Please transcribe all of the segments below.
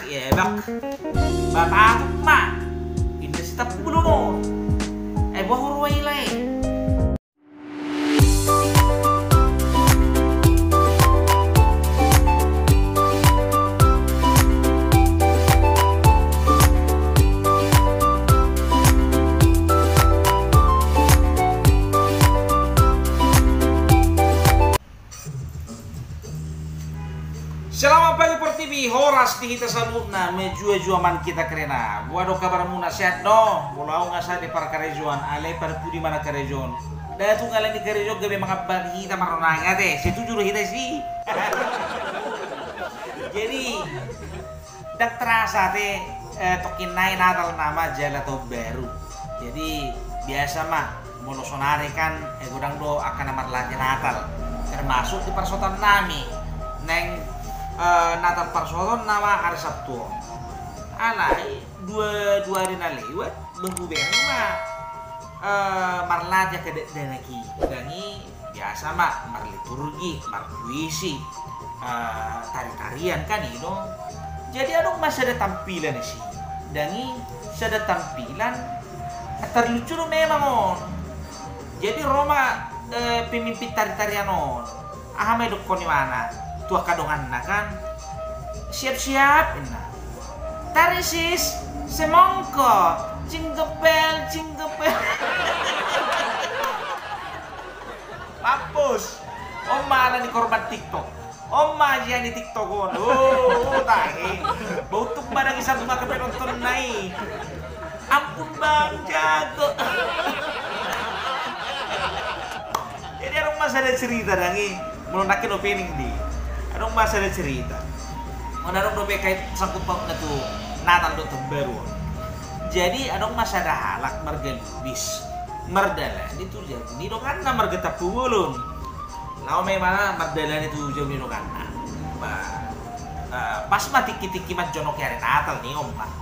ya bak. Bapak tuh mak. Indah si tapi belum no. Buah hurway lain. Selamat pagi Pertiwi, horas di kita salutna menjua-jua man kita kerena. Waduh kabar muna sehat no. Bolau nggak sah di para karejuan, ale para pudi mana karejuan. Dah tuh kalian di karejuan gabe makabar kita maronanga teh. Setuju loh kita sih. Jadi dak terasa teh tokin naik Natal nama jala tahun baru. Jadi biasa mah mau sonare kan godang do akan amar lagi Natal. Termasuk di persotan nami neng Natal Parsoton nama hari Sabtu. Alai dua hari lewat berhubungan mah marlaja ke danaki. Dani biasa mah mar liturgi, mar puisi, tari-tarian kan itu. Jadi adong masih ada tampilan sih. Dani ada tampilan terlucu memang on. Jadi Roma pemimpin tari-tarian on. Ahame dok koni mana? Tua kadongan kan siap-siap nah tarisis semongko cinggepel mampus oma ada di korban TikTok oma aja di TikTok tahi bautuk barang isang maka penonton naik ampun bang jago. Jadi ada masa ada cerita dangi melunakin opening di adong masa ada cerita. Menarung dope kait sangkut paut na tu Natal do baru. Jadi adong masa ada halak margalubis. Mardalan itu jadi ni do kan na margeta pulun. Lao memang mardalan itu jauh ni do kan na. Pas matiki-tiki mat jono kare Natal ni om lah.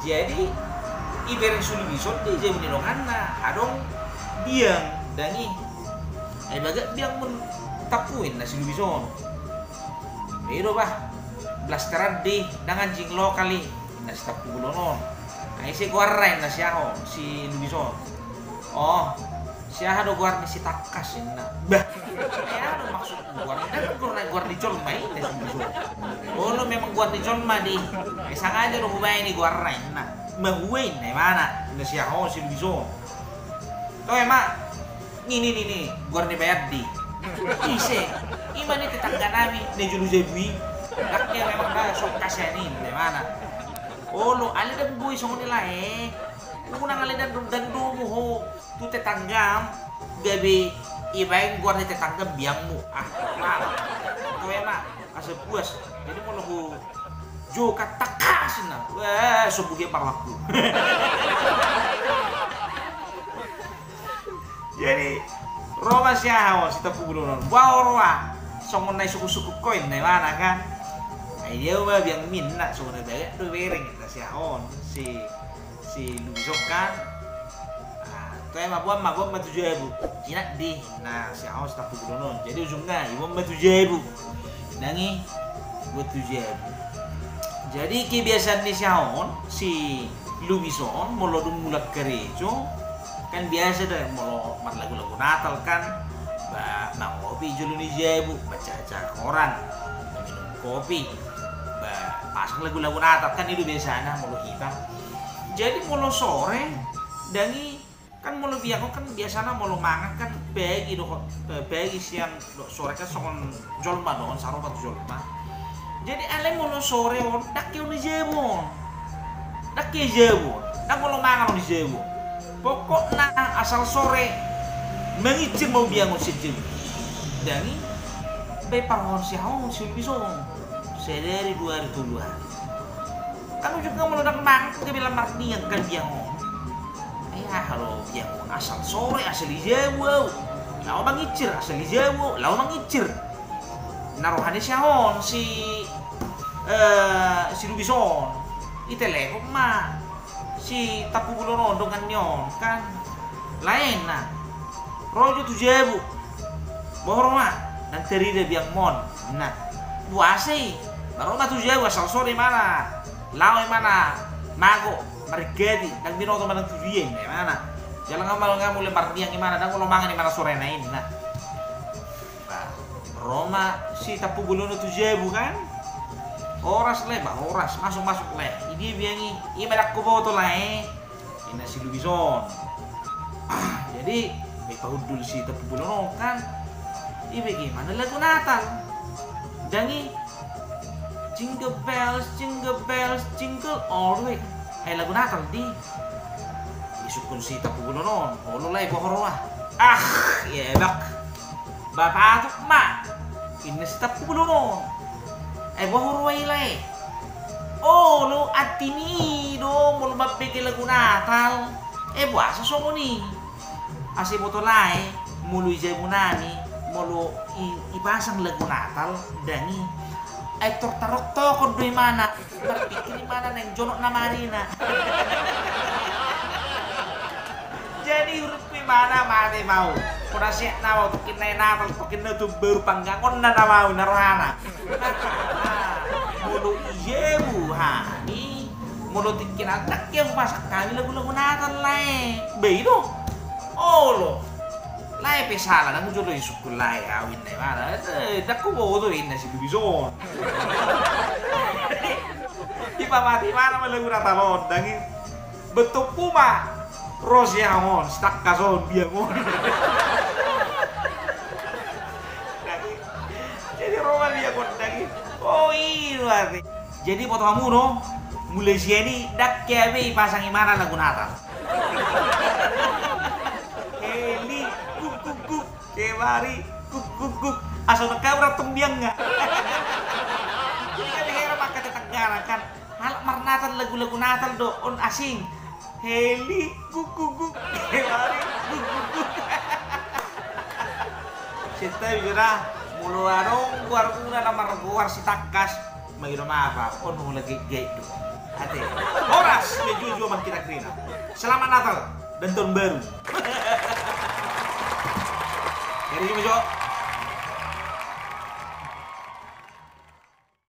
Jadi iberen suli bison di jauh ni do kan na. Adong biang dangi. Baga biang mun tapuin na suli bison. Pero bah, blasteran di dengan jinglo kali nasi tapu bulonon. Nah isi guarain nasi aho si Lubison. Oh, si aho do guar si takas na. Bah, ya do maksud guar dan guar di colma ini nasi Lubison. Oh lo memang guar di colma di. Sang aja do hubay ni guarain na. Mahuwain na mana nasi aho si Lubison. To emak, ini guar ni bayar di. Ise, iman itu tetangga nami, nejulu jebui, kaknya memang dah sok kasihanin, dari mana? Oh lo, ali dan bui song nila unang ali dan dumu ho, tu tetanggam, gabi ibain gua ni tetanggam biangmu, malah, kau emak, asal puas, jadi mau lo joka takasin na, wah, sebuah parlaku. Jadi Roma siya si tapu bulonon. Wow roa. Songon na suku-suku koin na mana kan. Ay dia ba biang min na so na dagat do bereng na siya on si Lubison kan. To ay mabuam matujebu. Jinak di na siya on si tapu bulonon. Jadi ujungnya ibom matujebu. Dangi buat tujebu. Jadi kebiasaan ni siya on si Lubison molo dum mulak gerejo kan biasa deh mau lagu-lagu Natal kan ngopi julu ni jebu baca koran minum kopi pasang lagu-lagu Natal kan itu biasanya mulu kita jadi mulu sore dangi kan mulu biako kan biasanya mulu mangan kan bagi siang sore kan songon jolma don sarobat jolma jadi ale mulu sore on dak ni jebu dak mulu mangan ni jebu pokoknya asal sore mengicir mau biangun sejeng dani beparhon si haun si Lubison sedari 2 hari tuluan kan juga meledak mang ke bilang marnian kan biangun halo biangun asal sore asal ijawu lawan mengicir asal ijawu lawan mengicir naruhannya si haun si Lubison itelepon mah si tapu bulonon dengan nyon kan lain nah rojo tujebu bohong mah dan terida biang mon nah buasi Roma 7.000 asal sore mana? Lawe mana? Mago, Margedi, dan binoto mana 7.000 mana? Jalan ngamal lembar tiang gimana? Dan kalau mangan di mana sore na ini nah. Roma si tapu gulunu 7.000 kan? Oras le, oras masuk le. Ini biangi, ini medak ko boto lah Ini si Lubison. Jadi, may pahudul si tapu gulunu kan? Ini bagaimana lagu Natal? Dangi jingle bells, jingle all the way. Ay lagu Natal di. Isukun si tapu gulunu. Olo lay bohoro bak. Bapatok ma. Ini si tapu gulunu. Ay bohoro lay. Oh, lo atini do mo mabigay lagu Natal. Buasa songo ni. Asi boto lay mulu ijay munani. Molo ipasang lagu Natal dangi ay tortarok tokod do mana berpikir mana neng jonok na marina. Jadi huruf mana mate mau kuna siya na mau tukin na Natal tukin na to baru panggangon na mau narana. Molo iyebu hani molo tikin atak yang masak kami lagu-lagu Natal lai begitu. Oh lo lai pesala nang jodo isukul lai awin na mana dakko bodo na si Lubison. Ipamati mana malagu Natalon dangi betul puma Rosiamon stak kason biamon. Jadi Roma biamon dangi oh iya jadi foto kamu no mulai sini dak kebe pasang imana lagu Natal. Kemari kuk asal nakabra tumbiang nga. Jadi kan hera maka tetanggaran kan hal marnatan lagu-lagu Natal do on asing heli kuk kemari kuk. Sita bira mulu arong guar lamar guar si takas magino apa on mo lagi gate do. Ate oras menuju man kita krina. Selamat Natal dan tahun baru. Jadi Jo.